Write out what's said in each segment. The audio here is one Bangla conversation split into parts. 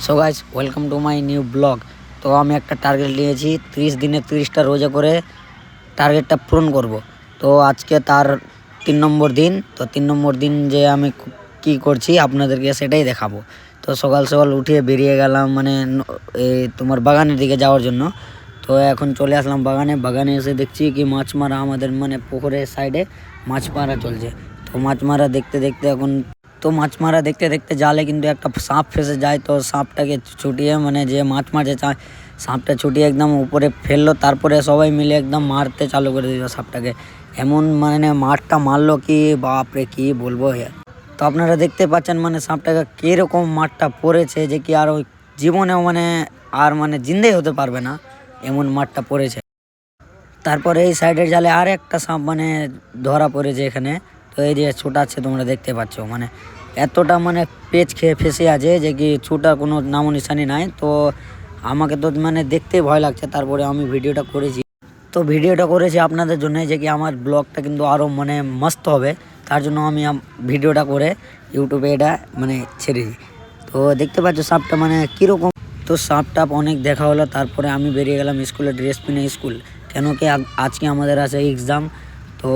So guys welcome to my new blog. তো আমি একটা টার্গেট নিয়েছি 30 দিনে 30টা রোজা করে টার্গেটটা পূরণ করব। তো আজকে তার 3 নম্বর দিন। তো 3 নম্বর দিন যে আমি কি করছি আপনাদেরকে সেটাই দেখাবো। তো সকাল সকাল উঠিয়ে বেরিয়ে গেলাম মানে তোমার বাগানের দিকে যাওয়ার জন্য। তো এখন চলে আসলাম বাগানে এসে দেখছি কি মাছ মারা আমাদের মানে পুকুরের সাইডে মাছ মারা চলছে। তো মাছ মারা দেখতে দেখতে জালে কিন্তু একটা সাপ ফেসে যায়। তো সাপটাকে ছুটিয়ে মানে যে মাছ মারছে সাপটা ছুটিয়ে একদম উপরে ফেললো, তারপরে সবাই মিলে একদম মারতে চালু করে দিল সাপটাকে। এমন মানে মারটা মারলো কি বাপরে কি বলবো। তো আপনারা দেখতে পাচ্ছেন মানে সাপটাকে কীরকম মারটা পড়েছে যে কি আর ওই জীবনেও মানে আর মানে জিন্দেই হতে পারবে না, এমন মারটা পড়েছে। তারপরে এই সাইডের জালে আর একটা সাপ মানে ধরা পড়েছে এখানে। তো এই যে ছোটাচ্ছে তোমরা দেখতে পাচ্ছ, মানে এতটা মানে পেচ খেয়ে ফেসে আছে যে কি ছোটার কোনো নামো নিশানি নাই। তো আমাকে তো মানে দেখতেই ভয় লাগছে, তারপরে আমি ভিডিওটা করেছি। তো ভিডিওটা করেছি আপনাদের জন্য যে কি আমার ব্লগটা কিন্তু আরও মানে মস্ত হবে, তার জন্য আমি ভিডিওটা করে ইউটিউবে এটা মানে ছেড়ে দিই। তো দেখতে পাচ্ছ সাপটা মানে কীরকম। তো সাপ টাপ অনেক দেখা হলো, তারপরে আমি বেরিয়ে গেলাম স্কুলে ড্রেস পিনে স্কুল, কেন কি আজকে আমাদের আছে এক্সাম। তো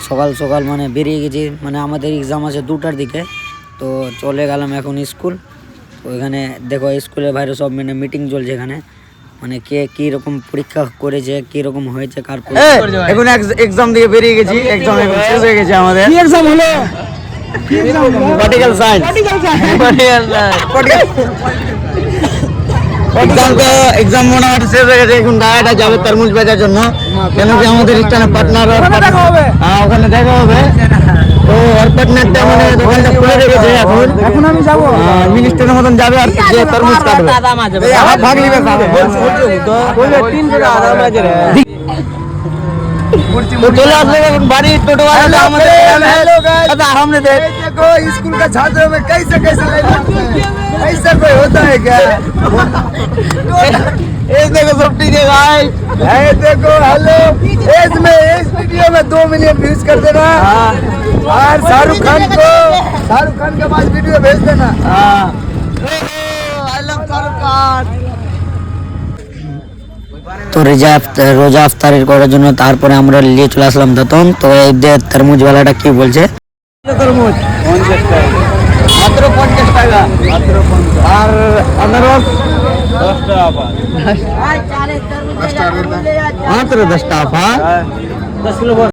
সকাল সকাল মানে বেরিয়ে গেছি, মানে আমাদের এক্সাম আছে 2টার দিকে। তো চলে গেলাম এখন স্কুল। তো এখানে দেখো স্কুলের বাইরে সব মানে মিটিং চলছে এখানে, মানে কে কীরকম পরীক্ষা করেছে কীরকম হয়েছে কার এখন এক্সাম দিয়ে বেরিয়ে গেছি। এক্সাম এখন শেষ হয়ে গেছে আমাদের। কি এক্সাম হলো? Political science. এক্সাম মোটামুটি শেষ হয়ে গেছে। এখন গাড়িটা যাবে তরমুজ বেচার জন্য, কেন কি আমাদের স্থানে পার্টনার ওখানে দেখা হবে। তো ওর পার্টনারটা মানে দোকানটা খুলে রেখেছে। এখন আমি যাবো মিনিস্টারের মতন যাবে আর যে তরমুজ কাটবে ভাগ নিবে। तो चले आते हैं बारी टोटो वाले हमने देखो स्कूल का छात्रों में कैसे ऐसा कोई होता है क्या? देखो सब ठीक है भाई, देखो हेलो इसमें इस वीडियो में 2 मिलियन व्यूज कर देना और शाहरुख खान के पास वीडियो भेज देना। I love Shahrukh Khan. তো রোজা আফতারি করার জন্য তারপরে আমরা নিয়ে চলে আসলাম দতন। তো এই যে তরমুজওয়ালাটা কি বলছে, তরমুজ 50 টাকা মাত্র 50 টাকা আর আনারস 10 টাকা মাত্র 10 টাকা 10 কিলো।